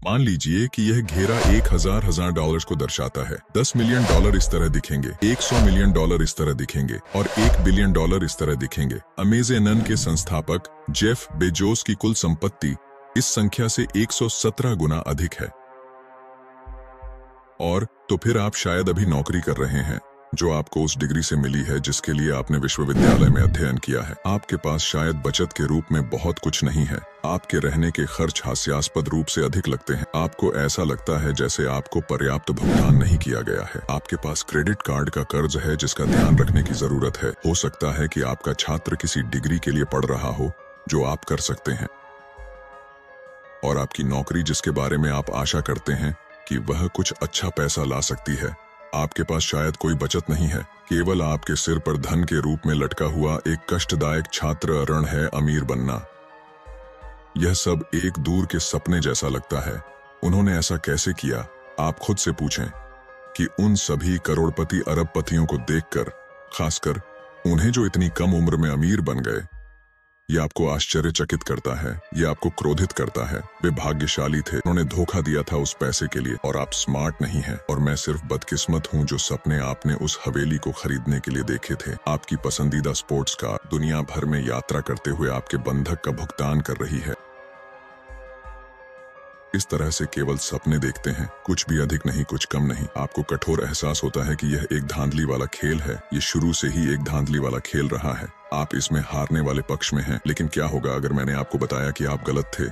मान लीजिए कि यह घेरा 1000 डॉलर्स को दर्शाता है। 10 मिलियन डॉलर इस तरह दिखेंगे, 100 मिलियन डॉलर इस तरह दिखेंगे और 1 बिलियन डॉलर इस तरह दिखेंगे। अमेज़न के संस्थापक जेफ बेजोस की कुल संपत्ति इस संख्या से 117 गुना अधिक है। और तो फिर आप शायद अभी नौकरी कर रहे हैं जो आपको उस डिग्री से मिली है जिसके लिए आपने विश्वविद्यालय में अध्ययन किया है। आपके पास शायद बचत के रूप में बहुत कुछ नहीं है। आपके रहने के खर्च हास्यास्पद रूप से अधिक लगते हैं। आपको ऐसा लगता है जैसे आपको पर्याप्त भुगतान नहीं किया गया है। आपके पास क्रेडिट कार्ड का कर्ज है जिसका ध्यान रखने की जरूरत है। हो सकता है कि आपका छात्र किसी डिग्री के लिए पढ़ रहा हो जो आप कर सकते हैं, और आपकी नौकरी जिसके बारे में आप आशा करते हैं कि वह कुछ अच्छा पैसा ला सकती है। आपके पास शायद कोई बचत नहीं है। केवल आपके सिर पर धन के रूप में लटका हुआ एक कष्टदायक छात्र ऋण है अमीर बनना। यह सब एक दूर के सपने जैसा लगता है। उन्होंने ऐसा कैसे किया? आप खुद से पूछें कि उन सभी करोड़पति अरबपतियों को देखकर, खासकर उन्हें जो इतनी कम उम्र में अमीर बन गए, यह आपको आश्चर्यचकित करता है, यह आपको क्रोधित करता है। वे भाग्यशाली थे, उन्होंने धोखा दिया था उस पैसे के लिए, और आप स्मार्ट नहीं हैं। और मैं सिर्फ बदकिस्मत हूं जो सपने आपने उस हवेली को खरीदने के लिए देखे थे। आपकी पसंदीदा स्पोर्ट्स कार दुनिया भर में यात्रा करते हुए आपके बंधक का भुगतान कर रही है। इस तरह से केवल सपने देखते हैं, कुछ भी अधिक नहीं, कुछ कम नहीं। आपको कठोर एहसास होता है कि यह एक धांधली वाला खेल है। ये शुरू से ही एक धांधली वाला खेल रहा है। आप इसमें हारने वाले पक्ष में हैं। लेकिन क्या होगा अगर मैंने आपको बताया कि आप गलत थे?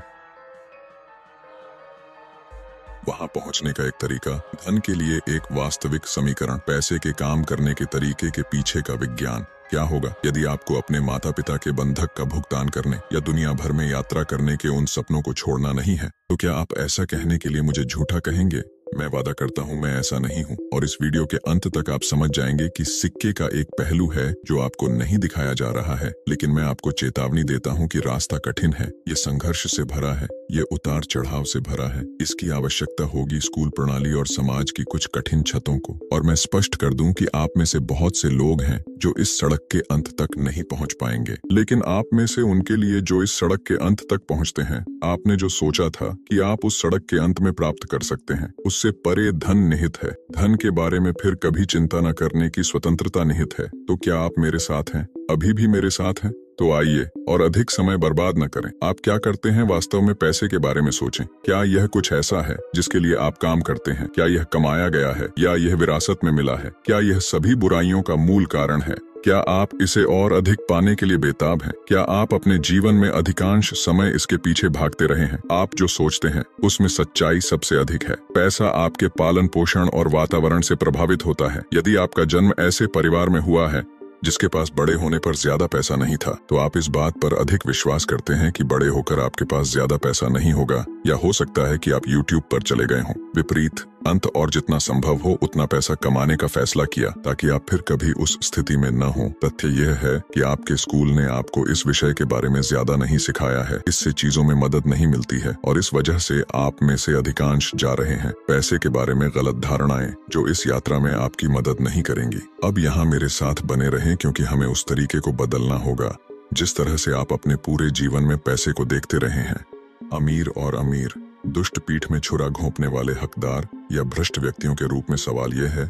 वहां पहुंचने का एक तरीका, धन के लिए एक वास्तविक समीकरण, पैसे के काम करने के तरीके के पीछे का विज्ञान। क्या होगा यदि आपको अपने माता पिता के बंधक का भुगतान करने या दुनिया भर में यात्रा करने के उन सपनों को छोड़ना नहीं है? तो क्या आप ऐसा कहने के लिए मुझे झूठा कहेंगे? मैं वादा करता हूं मैं ऐसा नहीं हूं। और इस वीडियो के अंत तक आप समझ जाएंगे कि सिक्के का एक पहलू है जो आपको नहीं दिखाया जा रहा है। लेकिन मैं आपको चेतावनी देता हूं कि रास्ता कठिन है, ये संघर्ष से भरा है, ये उतार चढ़ाव से भरा है। इसकी आवश्यकता होगी स्कूल प्रणाली और समाज की कुछ कठिन छतों को। और मैं स्पष्ट कर दूं कि आप में से बहुत से लोग हैं जो इस सड़क के अंत तक नहीं पहुंच पाएंगे। लेकिन आप में से उनके लिए जो इस सड़क के अंत तक पहुंचते हैं, आपने जो सोचा था कि आप उस सड़क के अंत में प्राप्त कर सकते हैं, उससे परे धन निहित है। धन के बारे में फिर कभी चिंता न करने की स्वतंत्रता निहित है। तो क्या आप मेरे साथ हैं? अभी भी मेरे साथ हैं? तो आइए और अधिक समय बर्बाद न करें। आप क्या करते हैं वास्तव में पैसे के बारे में सोचें। क्या यह कुछ ऐसा है जिसके लिए आप काम करते हैं? क्या यह कमाया गया है या यह विरासत में मिला है? क्या यह सभी बुराइयों का मूल कारण है? क्या आप इसे और अधिक पाने के लिए बेताब हैं? क्या आप अपने जीवन में अधिकांश समय इसके पीछे भागते रहे हैं? आप जो सोचते हैं उसमें सच्चाई सबसे अधिक है। पैसा आपके पालन पोषण और वातावरण से प्रभावित होता है। यदि आपका जन्म ऐसे परिवार में हुआ है जिसके पास बड़े होने पर ज्यादा पैसा नहीं था, तो आप इस बात पर अधिक विश्वास करते हैं कि बड़े होकर आपके पास ज्यादा पैसा नहीं होगा, या हो सकता है कि आप YouTube पर चले गए हों। विपरीत अंत और जितना संभव हो उतना पैसा कमाने का फैसला किया ताकि आप फिर कभी उस स्थिति में न हो। तथ्य यह है कि आपके स्कूल ने आपको इस विषय के बारे में ज्यादा नहीं सिखाया है। इससे चीजों में मदद नहीं मिलती है और इस वजह से आप में से अधिकांश जा रहे हैं पैसे के बारे में गलत धारणाएं जो इस यात्रा में आपकी मदद नहीं करेंगी। अब यहाँ मेरे साथ बने रहें क्योंकि हमें उस तरीके को बदलना होगा जिस तरह से आप अपने पूरे जीवन में पैसे को देखते रहे हैं। अमीर और अमीर, दुष्ट पीठ में छुरा घोंपने वाले हकदार या भ्रष्ट व्यक्तियों के रूप में सवाल यह है।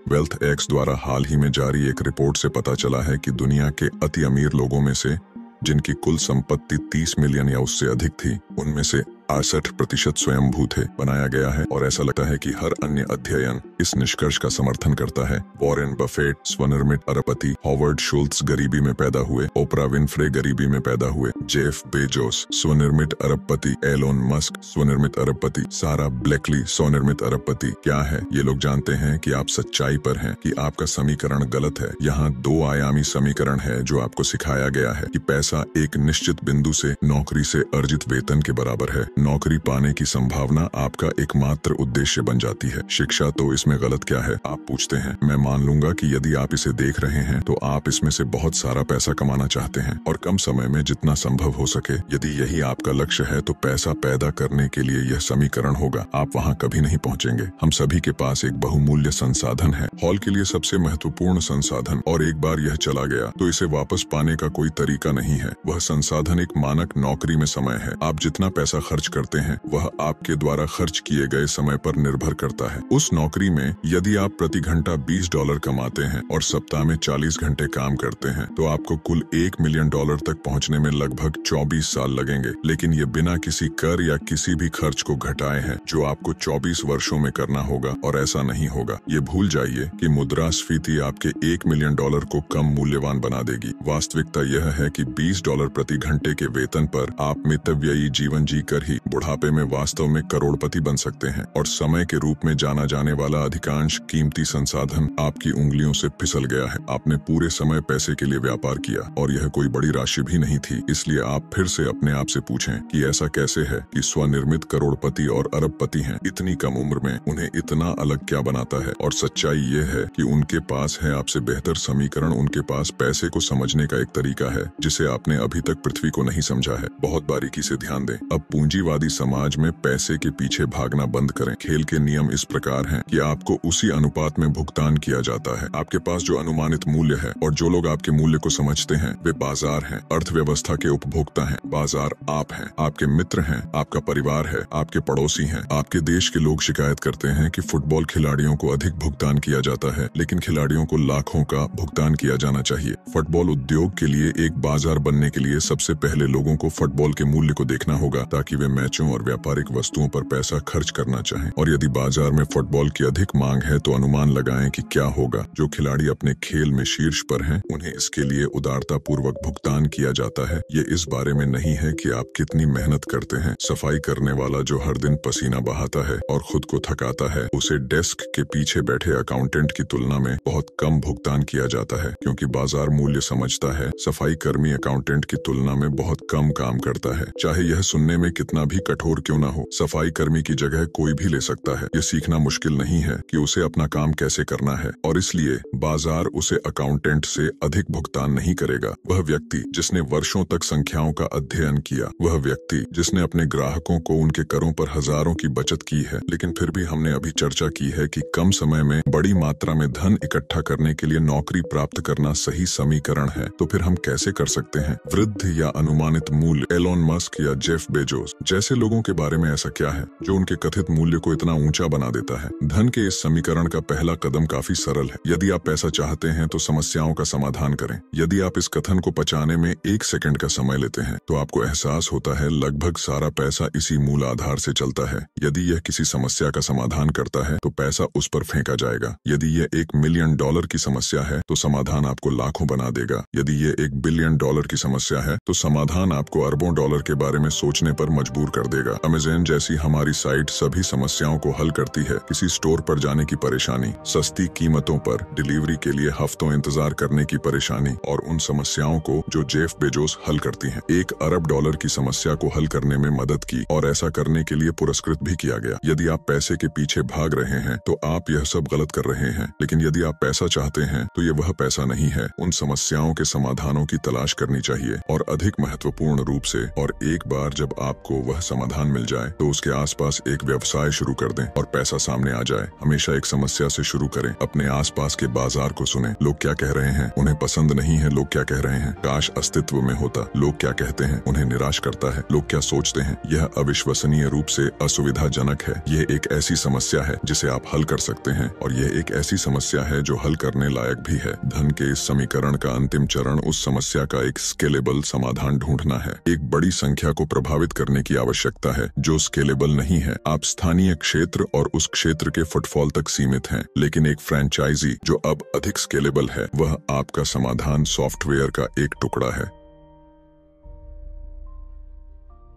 वेल्थ एक्स द्वारा हाल ही में जारी एक रिपोर्ट से पता चला है कि दुनिया के अति अमीर लोगों में से जिनकी कुल संपत्ति 30 मिलियन या उससे अधिक थी, उनमें से 68% स्वयंभू थे। बनाया गया है और ऐसा लगता है कि हर अन्य अध्ययन इस निष्कर्ष का समर्थन करता है। वॉरेन बफेट स्वनिर्मित अरबपति, हॉवर्ड शुल्ट्ज गरीबी में पैदा हुए, ओपरा विनफ्रे गरीबी में पैदा हुए, जेफ बेजोस स्वनिर्मित अरबपति, एलोन मस्क स्वनिर्मित अरबपति, सारा ब्लेकली स्वनिर्मित अरबपति। क्या है? ये लोग जानते हैं कि आप सच्चाई पर हैं, कि आपका समीकरण गलत है। यहाँ 2 आयामी समीकरण है जो आपको सिखाया गया है कि पैसा एक निश्चित बिंदु से नौकरी से अर्जित वेतन के बराबर है। नौकरी पाने की संभावना आपका एकमात्र उद्देश्य बन जाती है। शिक्षा तो इसमें गलत क्या है? आप पूछते हैं। मैं मान लूंगा कि यदि आप इसे देख रहे हैं तो आप इसमें से बहुत सारा पैसा कमाना चाहते हैं और कम समय में जितना संभव हो सके। यदि यही आपका लक्ष्य है तो पैसा पैदा करने के लिए यह समीकरण होगा। आप वहां कभी नहीं पहुंचेंगे। हम सभी के पास एक बहुमूल्य संसाधन है, हॉल के लिए सबसे महत्वपूर्ण संसाधन, और एक बार यह चला गया तो इसे वापस पाने का कोई तरीका नहीं है। वह संसाधन एक मानक नौकरी में समय है। आप जितना पैसा खर्च करते हैं वह आपके द्वारा खर्च किए गए समय पर निर्भर करता है। उस नौकरी में यदि आप प्रति घंटा $20 कमाते हैं और सप्ताह में 40 घंटे काम करते हैं तो आपको कुल $1 मिलियन तक पहुंचने में लगभग 24 साल लगेंगे। लेकिन ये बिना किसी कर या किसी भी खर्च को घटाए हैं जो आपको 24 वर्षों में करना होगा, और ऐसा नहीं होगा। ये भूल जाइए कि मुद्रास्फीति आपके $1 मिलियन को कम मूल्यवान बना देगी। वास्तविकता यह है कि $20 प्रति घंटे के वेतन पर आप मितव्ययी जीवन जीकर ही बुढ़ापे में वास्तव में करोड़पति बन सकते हैं, और समय के रूप में जाना जाने वाला अधिकांश कीमती संसाधन आपकी उंगलियों से फिसल गया है। आपने पूरे समय पैसे के लिए व्यापार किया और यह कोई बड़ी राशि भी नहीं थी। इसलिए आप फिर से अपने आप से पूछें कि ऐसा कैसे है कि स्वनिर्मित करोड़पति और अरबपति हैं, इतनी कम उम्र में उन्हें इतना अलग क्या बनाता है? और सच्चाई ये है कि उनके पास है आपसे बेहतर समीकरण। उनके पास पैसे को समझने का एक तरीका है जिसे आपने अभी तक पृथ्वी को नहीं समझा है। बहुत बारीकी से ध्यान दें। अब पूंजीवादी समाज में पैसे के पीछे भागना बंद करें। खेल के नियम इस प्रकार हैं कि आपको उसी अनुपात में भुगतान किया जाता है। आपके पास जो अनुमानित मूल्य है और जो लोग आपके मूल्य को समझते हैं वे बाजार हैं, अर्थव्यवस्था के उपभोक्ता हैं। बाजार आप हैं, आपके मित्र हैं, आपका परिवार है, आपके पड़ोसी हैं। आपके देश के लोग शिकायत करते हैं कि फुटबॉल खिलाड़ियों को अधिक भुगतान किया जाता है, लेकिन खिलाड़ियों को लाखों का भुगतान किया जाना चाहिए। फुटबॉल उद्योग के लिए एक बाजार बनने के लिए सबसे पहले लोगों को फुटबॉल के मूल्य को देखना होगा ताकि वे मैचों और व्यापारिक वस्तुओं पर पैसा खर्च करना चाहें। और यदि बाजार में फुटबॉल की अधिक मांग है तो अनुमान लगाएं कि क्या होगा। जो खिलाड़ी अपने खेल में शीर्ष पर हैं उन्हें इसके लिए उदारता पूर्वक भुगतान किया जाता है। ये इस बारे में नहीं है कि आप कितनी मेहनत करते हैं। सफाई करने वाला जो हर दिन पसीना बहाता है और खुद को थकाता है उसे डेस्क के पीछे बैठे अकाउंटेंट की तुलना में बहुत कम भुगतान किया जाता है, क्योंकि बाजार मूल्य समझता है सफाई कर्मी अकाउंटेंट की तुलना में बहुत कम काम करता है। चाहे यह सुनने में कितना भी कठोर क्यों ना हो, सफाई कर्मी की जगह कोई भी ले सकता है। यह सीखना मुश्किल नहीं है कि उसे अपना काम कैसे करना है, और इसलिए बाजार उसे अकाउंटेंट से अधिक भुगतान नहीं करेगा। वह व्यक्ति जिसने वर्षों तक संख्याओं का अध्ययन किया, वह व्यक्ति जिसने अपने ग्राहकों को उनके करों पर हजारों की बचत की है। लेकिन फिर भी हमने अभी चर्चा की है कि कम समय में बड़ी मात्रा में धन इकट्ठा करने के लिए नौकरी प्राप्त करना सही समीकरण है। तो फिर हम कैसे कर सकते हैं? वृद्ध या अनुमानित मूल्य, एलोन मस्क या जेफ बेजोस जैसे लोगों के बारे में ऐसा क्या है जो उनके कथित मूल्य को इतना ऊंचा बना देता है? धन के इस समीकरण का पहला कदम काफी सरल है। यदि आप पैसा चाहते हैं तो समस्याओं का समाधान करें। यदि आप इस कथन को पचाने में 1 सेकंड का समय लेते हैं तो आपको एहसास होता है लगभग सारा पैसा इसी मूल आधार से चलता है। यदि यह किसी समस्या का समाधान करता है तो पैसा उस पर फेंका जाएगा। यदि यह $1 मिलियन की समस्या है तो समाधान आपको लाखों बना देगा। यदि यह $1 बिलियन की समस्या है तो समाधान आपको अरबों डॉलर के बारे में सोचने पर मजबूर कर देगा। अमेज़न जैसी हमारी साइट सभी समस्याओं को हल करती है। किसी स्टोर पर जाने की परेशानी, सस्ती कीमतों पर डिलीवरी के लिए हफ्तों इंतजार करने की परेशानी, और उन समस्याओं को जो जेफ बेजोस हल करती हैं। $1 अरब की समस्या को हल करने में मदद की और ऐसा करने के लिए पुरस्कृत भी किया गया। यदि आप पैसे के पीछे भाग रहे हैं तो आप यह सब गलत कर रहे हैं। लेकिन यदि आप पैसा चाहते हैं तो ये वह पैसा नहीं है। उन समस्याओं के समाधानों की तलाश करनी चाहिए, और अधिक महत्वपूर्ण रूप से, और एक बार जब आपको वह समाधान मिल जाए तो उसके आसपास एक व्यवसाय शुरू कर दें और पैसा सामने आ जाए। हमेशा एक समस्या से शुरू करें। अपने आसपास के बाजार को सुनें। लोग क्या कह रहे हैं? उन्हें पसंद नहीं है। लोग क्या कह रहे हैं? काश अस्तित्व में होता। लोग क्या कहते हैं? उन्हें निराश करता है। लोग क्या सोचते हैं? यह अविश्वसनीय रूप से असुविधाजनक है। यह एक ऐसी समस्या है जिसे आप हल कर सकते हैं, और यह एक ऐसी समस्या है जो हल करने लायक भी है। धन के इस समीकरण का अंतिम चरण उस समस्या का एक स्केलेबल समाधान ढूंढना है। एक बड़ी संख्या को प्रभावित करने की आवश्यकता है जो स्केलेबल नहीं है। आप स्थानीय क्षेत्र और उस क्षेत्र के फुटफॉल तक सीमित हैं, लेकिन एक फ्रेंचाइजी जो अब अधिक स्केलेबल है वह आपका समाधान सॉफ्टवेयर का एक टुकड़ा है।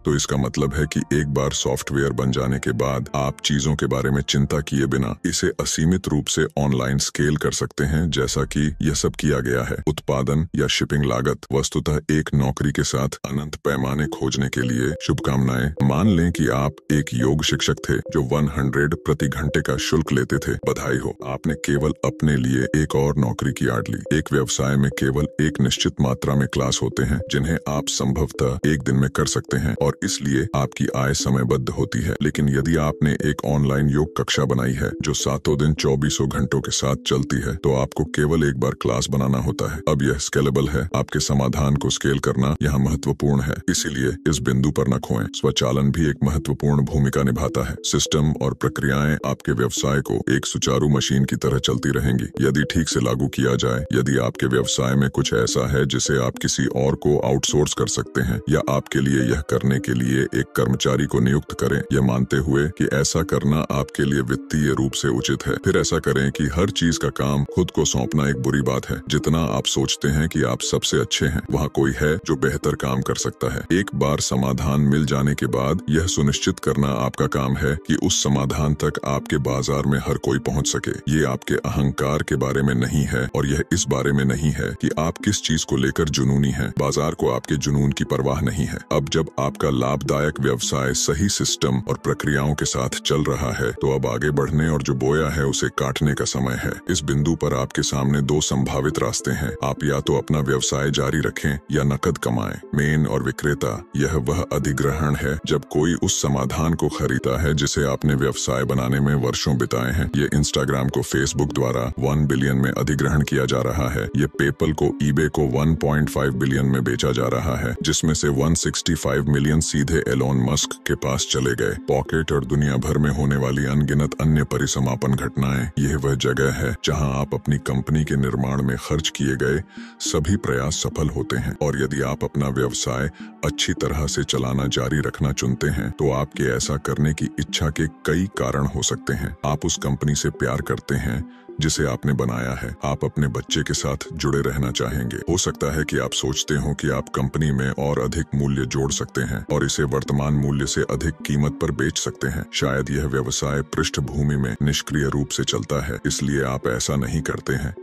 तो इसका मतलब है कि एक बार सॉफ्टवेयर बन जाने के बाद आप चीजों के बारे में चिंता किए बिना इसे असीमित रूप से ऑनलाइन स्केल कर सकते हैं, जैसा कि यह सब किया गया है। उत्पादन या शिपिंग लागत वस्तुतः एक नौकरी के साथ अनंत पैमाने खोजने के लिए शुभकामनाएं। मान लें कि आप एक योग शिक्षक थे जो 100 प्रति घंटे का शुल्क लेते थे। बधाई हो, आपने केवल अपने लिए एक और नौकरी की आड़ ली। एक व्यवसाय में केवल एक निश्चित मात्रा में क्लास होते हैं जिन्हें आप संभवतः एक दिन में कर सकते हैं, और और इसलिए आपकी आय समयबद्ध होती है। लेकिन यदि आपने एक ऑनलाइन योग कक्षा बनाई है जो सातों दिन 24 घंटों के साथ चलती है, तो आपको केवल एक बार क्लास बनाना होता है। अब यह स्केलेबल है। आपके समाधान को स्केल करना यहाँ महत्वपूर्ण है, इसीलिए इस बिंदु पर न खोएं। स्वचालन भी एक महत्वपूर्ण भूमिका निभाता है। सिस्टम और प्रक्रियाएं आपके व्यवसाय को एक सुचारू मशीन की तरह चलती रहेंगी यदि ठीक से लागू किया जाए। यदि आपके व्यवसाय में कुछ ऐसा है जिसे आप किसी और को आउटसोर्स कर सकते हैं, या आपके लिए यह करने के लिए एक कर्मचारी को नियुक्त करें, यह मानते हुए कि ऐसा करना आपके लिए वित्तीय रूप से उचित है, फिर ऐसा करें कि हर चीज का काम खुद को सौंपना एक बुरी बात है। जितना आप सोचते हैं कि आप सबसे अच्छे हैं, वहाँ कोई है जो बेहतर काम कर सकता है। एक बार समाधान मिल जाने के बाद यह सुनिश्चित करना आपका काम है कि उस समाधान तक आपके बाजार में हर कोई पहुंच सके। ये आपके अहंकार के बारे में नहीं है और यह इस बारे में नहीं है कि आप किस चीज को लेकर जुनूनी हैं। बाजार को आपके जुनून की परवाह नहीं है। अब जब आपका लाभदायक व्यवसाय सही सिस्टम और प्रक्रियाओं के साथ चल रहा है, तो अब आगे बढ़ने और जो बोया है उसे काटने का समय है। इस बिंदु पर आपके सामने दो संभावित रास्ते हैं। आप या तो अपना व्यवसाय जारी रखें या नकद कमाएं। मेन और विक्रेता, यह वह अधिग्रहण है जब कोई उस समाधान को खरीदता है जिसे आपने व्यवसाय बनाने में वर्षों बिताए हैं। ये इंस्टाग्राम को फेसबुक द्वारा 1 बिलियन में अधिग्रहण किया जा रहा है। ये पेपल को ईबे को 1.5 बिलियन में बेचा जा रहा है, जिसमें से 165 मिलियन सीधे एलोन मस्क के पास चले गए। पॉकेट और दुनिया भर में होने वाली अनगिनत अन्य परिसमापन घटनाएं, यह वह जगह है जहां आप अपनी कंपनी के निर्माण में खर्च किए गए सभी प्रयास सफल होते हैं। और यदि आप अपना व्यवसाय अच्छी तरह से चलाना जारी रखना चुनते हैं, तो आपके ऐसा करने की इच्छा के कई कारण हो सकते हैं। आप उस कंपनी से प्यार करते हैं जिसे आपने बनाया है। आप अपने बच्चे के साथ जुड़े रहना चाहेंगे। हो सकता है कि आप सोचते हो कि आप कंपनी में और अधिक मूल्य जोड़ सकते हैं और इसे वर्तमान मूल्य से अधिक कीमत पर बेच सकते हैं। शायद यह व्यवसाय पृष्ठभूमि में निष्क्रिय रूप से चलता है, इसलिए आप ऐसा नहीं करते हैं।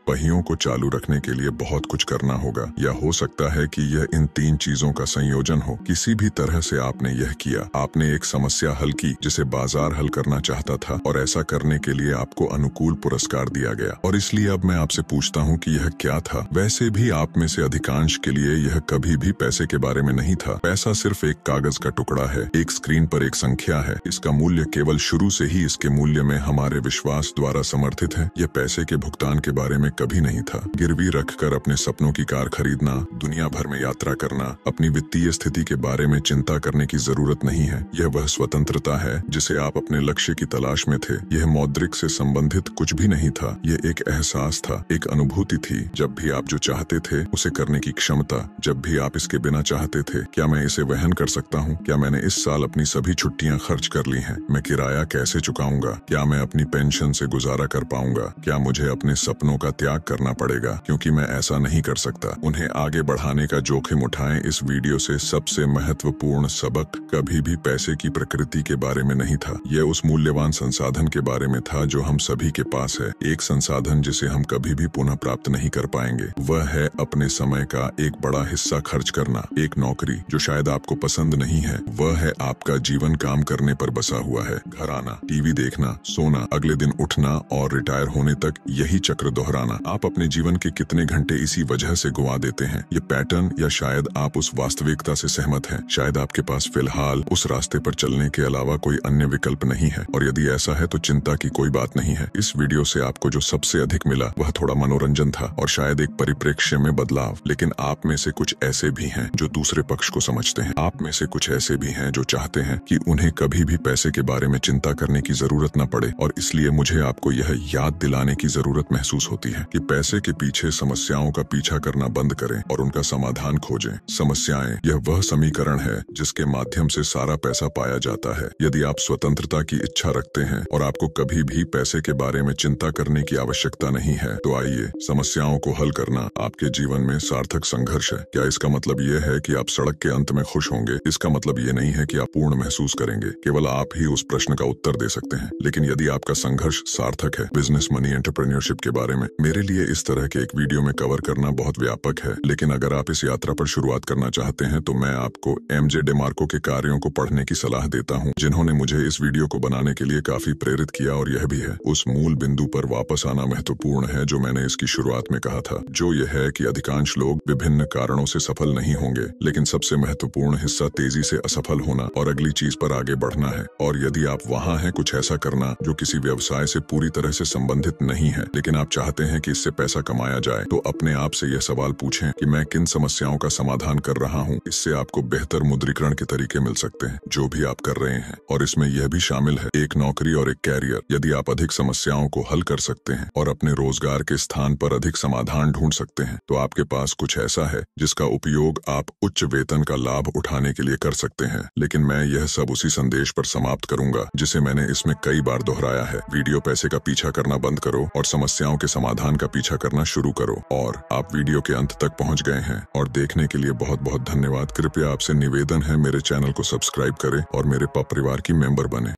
पहियों को चालू रखने के लिए बहुत कुछ करना होगा, या हो सकता है कि यह इन तीन चीजों का संयोजन हो। किसी भी तरह से आपने यह किया। आपने एक समस्या हल की जिसे बाजार हल करना चाहता था, और ऐसा करने के लिए आपको अनुकूल पुरस्कार दिया गया। और इसलिए अब मैं आपसे पूछता हूँ कि यह क्या था। वैसे भी आप में से अधिकांश के लिए यह कभी भी पैसे के बारे में नहीं था। पैसा सिर्फ एक कागज का टुकड़ा है, एक स्क्रीन पर एक संख्या है। इसका मूल्य केवल शुरू से ही इसके मूल्य में हमारे विश्वास द्वारा समर्थित है। यह पैसे के भुगतान के बारे में कभी नहीं था। गिरवी रखकर अपने सपनों की कार खरीदना, दुनिया भर में यात्रा करना, अपनी वित्तीय स्थिति के बारे में चिंता करने की जरूरत नहीं है। यह वह स्वतंत्रता है जिसे आप अपने लक्ष्य की तलाश में थे। यह मौद्रिक से संबंधित कुछ भी नहीं था। यह एक एहसास था, एक अनुभूति थी। जब भी आप जो चाहते थे उसे करने की क्षमता, जब भी आप इसके बिना चाहते थे। क्या मैं इसे वहन कर सकता हूँ? क्या मैंने इस साल अपनी सभी छुट्टियां खर्च कर ली हैं? मैं किराया कैसे चुकाऊंगा? क्या मैं अपनी पेंशन से गुजारा कर पाऊंगा? क्या मुझे अपने सपनों का त्याग करना पड़ेगा क्योंकि मैं ऐसा नहीं कर सकता? उन्हें आगे बढ़ाने का जोखिम उठाएं। इस वीडियो से सबसे महत्वपूर्ण सबक कभी भी पैसे की प्रकृति के बारे में नहीं था। यह उस मूल्यवान संसाधन के बारे में था जो हम सभी के पास है। एक संसाधन जिसे हम कभी भी पुनः प्राप्त नहीं कर पाएंगे। वह है अपने समय का एक बड़ा हिस्सा खर्च करना। एक नौकरी जो शायद आपको पसंद नहीं है। वह है आपका जीवन काम करने पर बसा हुआ है। घर आना, टीवी देखना, सोना, अगले दिन उठना और रिटायर होने तक यही चक्र दोहराना। आप अपने जीवन के कितने घंटे इसी वजह से गुवा देते हैं? ये पैटर्न, या शायद आप उस वास्तविकता से सहमत हैं। शायद आपके पास फिलहाल उस रास्ते पर चलने के अलावा कोई अन्य विकल्प नहीं है, और यदि ऐसा है तो चिंता की कोई बात नहीं है। इस वीडियो से आपको जो सबसे अधिक मिला वह थोड़ा मनोरंजन था और शायद एक परिप्रेक्ष्य में बदलाव। लेकिन आप में से कुछ ऐसे भी हैं जो दूसरे पक्ष को समझते हैं। आप में से कुछ ऐसे भी हैं जो चाहते हैं कि उन्हें कभी भी पैसे के बारे में चिंता करने की जरूरत न पड़े, और इसलिए मुझे आपको यह याद दिलाने की जरूरत महसूस होती है कि पैसे के पीछे समस्याओं का पीछा करना बंद करें और उनका समाधान खोजें। समस्याएं यह वह समीकरण है जिसके माध्यम से सारा पैसा पाया जाता है। यदि आप स्वतंत्रता की इच्छा रखते हैं और आपको कभी भी पैसे के बारे में चिंता करने की आवश्यकता नहीं है, तो आइए, समस्याओं को हल करना आपके जीवन में सार्थक संघर्ष है। क्या इसका मतलब यह है कि आप सड़क के अंत में खुश होंगे? इसका मतलब ये नहीं है कि आप पूर्ण महसूस करेंगे। केवल आप ही उस प्रश्न का उत्तर दे सकते हैं। लेकिन यदि आपका संघर्ष सार्थक है, बिजनेस, मनी, एंटरप्रेन्योरशिप के बारे में, मेरे मेरे लिए इस तरह के एक वीडियो में कवर करना बहुत व्यापक है, लेकिन अगर आप इस यात्रा पर शुरुआत करना चाहते हैं तो मैं आपको एमजे डेमार्को के कार्यों को पढ़ने की सलाह देता हूं, जिन्होंने मुझे इस वीडियो को बनाने के लिए काफी प्रेरित किया। और यह भी है, उस मूल बिंदु पर वापस आना महत्वपूर्ण है जो मैंने इसकी शुरुआत में कहा था, जो यह है कि अधिकांश लोग विभिन्न कारणों से सफल नहीं होंगे, लेकिन सबसे महत्वपूर्ण हिस्सा तेजी से असफल होना और अगली चीज पर आगे बढ़ना है। और यदि आप वहां हैं, कुछ ऐसा करना जो किसी व्यवसाय से पूरी तरह से संबंधित नहीं है, लेकिन आप चाहते हैं कि इससे पैसा कमाया जाए, तो अपने आप से यह सवाल पूछें कि मैं किन समस्याओं का समाधान कर रहा हूं। इससे आपको बेहतर मुद्रीकरण के तरीके मिल सकते हैं जो भी आप कर रहे हैं, और इसमें यह भी शामिल है एक नौकरी और एक कैरियर। यदि आप अधिक समस्याओं को हल कर सकते हैं और अपने रोजगार के स्थान पर अधिक समाधान ढूंढ सकते हैं, तो आपके पास कुछ ऐसा है जिसका उपयोग आप उच्च वेतन का लाभ उठाने के लिए कर सकते हैं। लेकिन मैं यह सब उसी संदेश पर समाप्त करूंगा जिसे मैंने इसमें कई बार दोहराया है। वीडियो पैसे का पीछा करना बंद करो और समस्याओं के समाधान का पीछा करना शुरू करो। और आप वीडियो के अंत तक पहुंच गए हैं और देखने के लिए बहुत बहुत धन्यवाद। कृपया आपसे निवेदन है, मेरे चैनल को सब्सक्राइब करें और मेरे परिवार की मेंबर बने।